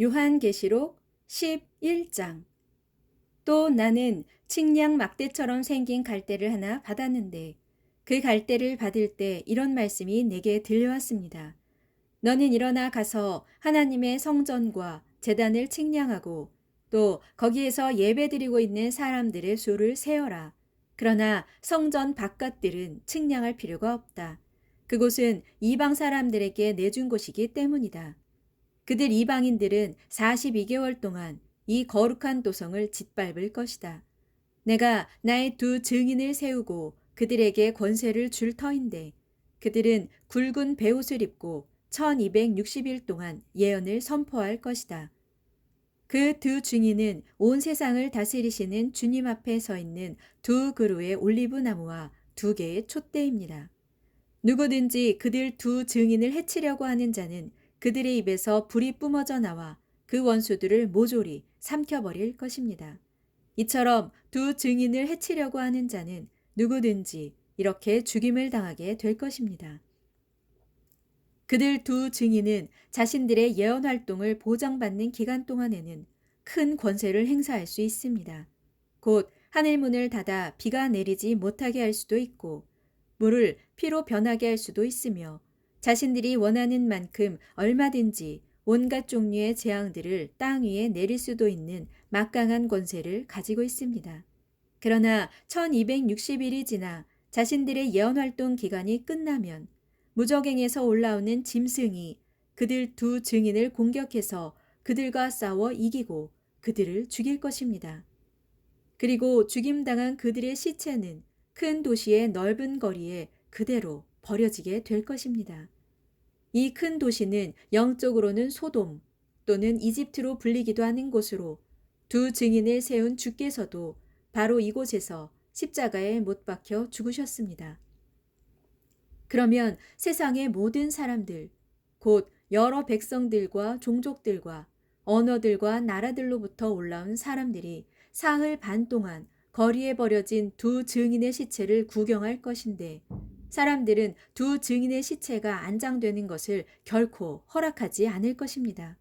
요한계시록 11장. 또 나는 측량 막대처럼 생긴 갈대를 하나 받았는데 그 갈대를 받을 때 이런 말씀이 내게 들려왔습니다. 너는 일어나 가서 하나님의 성전과 제단을 측량하고 또 거기에서 예배드리고 있는 사람들의 수를 세어라. 그러나 성전 바깥들은 측량할 필요가 없다. 그곳은 이방 사람들에게 내준 곳이기 때문이다. 그들 이방인들은 42개월 동안 이 거룩한 도성을 짓밟을 것이다. 내가 나의 두 증인을 세우고 그들에게 권세를 줄 터인데 그들은 굵은 베옷을 입고 1260일 동안 예언을 선포할 것이다. 그 두 증인은 온 세상을 다스리시는 주님 앞에 서 있는 두 그루의 올리브 나무와 두 개의 촛대입니다. 누구든지 그들 두 증인을 해치려고 하는 자는 그들의 입에서 불이 뿜어져 나와 그 원수들을 모조리 삼켜버릴 것입니다. 이처럼 두 증인을 해치려고 하는 자는 누구든지 이렇게 죽임을 당하게 될 것입니다. 그들 두 증인은 자신들의 예언 활동을 보장받는 기간 동안에는 큰 권세를 행사할 수 있습니다. 곧 하늘문을 닫아 비가 내리지 못하게 할 수도 있고 물을 피로 변하게 할 수도 있으며 자신들이 원하는 만큼 얼마든지 온갖 종류의 재앙들을 땅 위에 내릴 수도 있는 막강한 권세를 가지고 있습니다. 그러나 1260일이 지나 자신들의 예언활동 기간이 끝나면 무적행에서 올라오는 짐승이 그들 두 증인을 공격해서 그들과 싸워 이기고 그들을 죽일 것입니다. 그리고 죽임당한 그들의 시체는 큰 도시의 넓은 거리에 그대로 버려지게 될 것입니다. 이 큰 도시는 영적으로는 소돔 또는 이집트로 불리기도 하는 곳으로 두 증인을 세운 주께서도 바로 이곳에서 십자가에 못 박혀 죽으셨습니다. 그러면 세상의 모든 사람들, 곧 여러 백성들과 종족들과 언어들과 나라들로부터 올라온 사람들이 사흘 반 동안 거리에 버려진 두 증인의 시체를 구경할 것인데 사람들은 두 증인의 시체가 안장되는 것을 결코 허락하지 않을 것입니다.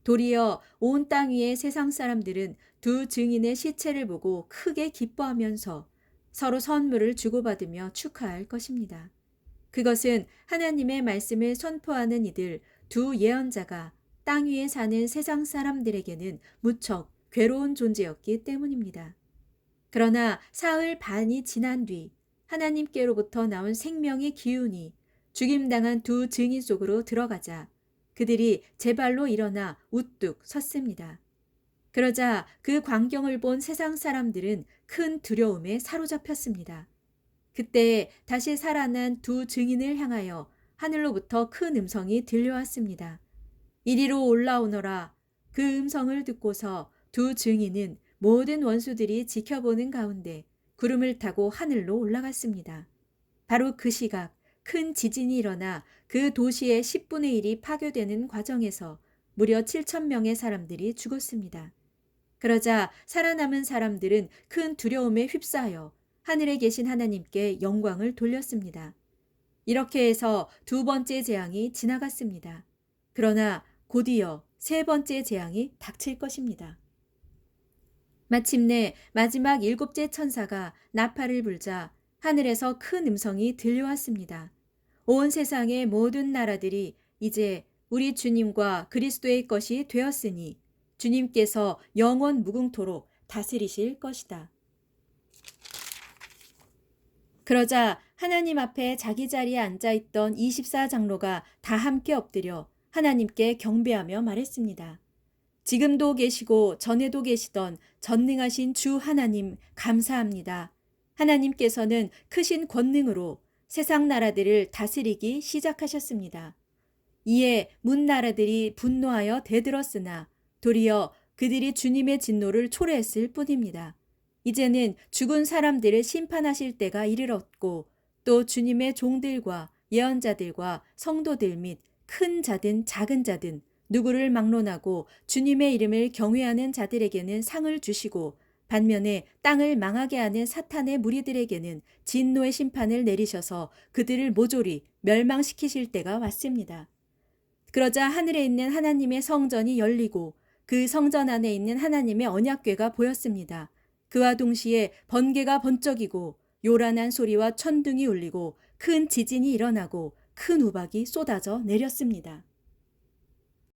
도리어 온 땅 위의 세상 사람들은 두 증인의 시체를 보고 크게 기뻐하면서 서로 선물을 주고받으며 축하할 것입니다. 그것은 하나님의 말씀을 선포하는 이들 두 예언자가 땅 위에 사는 세상 사람들에게는 무척 괴로운 존재였기 때문입니다. 그러나 사흘 반이 지난 뒤 하나님께로부터 나온 생명의 기운이 죽임당한 두 증인 속으로 들어가자 그들이 제 발로 일어나 우뚝 섰습니다. 그러자 그 광경을 본 세상 사람들은 큰 두려움에 사로잡혔습니다. 그때 다시 살아난 두 증인을 향하여 하늘로부터 큰 음성이 들려왔습니다. 이리로 올라오너라. 그 음성을 듣고서 두 증인은 모든 원수들이 지켜보는 가운데 구름을 타고 하늘로 올라갔습니다. 바로 그 시각 큰 지진이 일어나 그 도시의 10분의 1이 파괴되는 과정에서 무려 7천 명의 사람들이 죽었습니다. 그러자 살아남은 사람들은 큰 두려움에 휩싸여 하늘에 계신 하나님께 영광을 돌렸습니다. 이렇게 해서 두 번째 재앙이 지나갔습니다. 그러나 곧이어 세 번째 재앙이 닥칠 것입니다. 마침내 마지막 일곱째 천사가 나팔을 불자 하늘에서 큰 음성이 들려왔습니다. 온 세상의 모든 나라들이 이제 우리 주님과 그리스도의 것이 되었으니 주님께서 영원 무궁토록 다스리실 것이다. 그러자 하나님 앞에 자기 자리에 앉아있던 24장로가 다 함께 엎드려 하나님께 경배하며 말했습니다. 지금도 계시고 전에도 계시던 전능하신 주 하나님 감사합니다. 하나님께서는 크신 권능으로 세상 나라들을 다스리기 시작하셨습니다. 이에 문 나라들이 분노하여 대들었으나 도리어 그들이 주님의 진노를 초래했을 뿐입니다. 이제는 죽은 사람들을 심판하실 때가 이르렀고 또 주님의 종들과 예언자들과 성도들 및 큰 자든 작은 자든 누구를 막론하고 주님의 이름을 경외하는 자들에게는 상을 주시고 반면에 땅을 망하게 하는 사탄의 무리들에게는 진노의 심판을 내리셔서 그들을 모조리 멸망시키실 때가 왔습니다. 그러자 하늘에 있는 하나님의 성전이 열리고 그 성전 안에 있는 하나님의 언약궤가 보였습니다. 그와 동시에 번개가 번쩍이고 요란한 소리와 천둥이 울리고 큰 지진이 일어나고 큰 우박이 쏟아져 내렸습니다.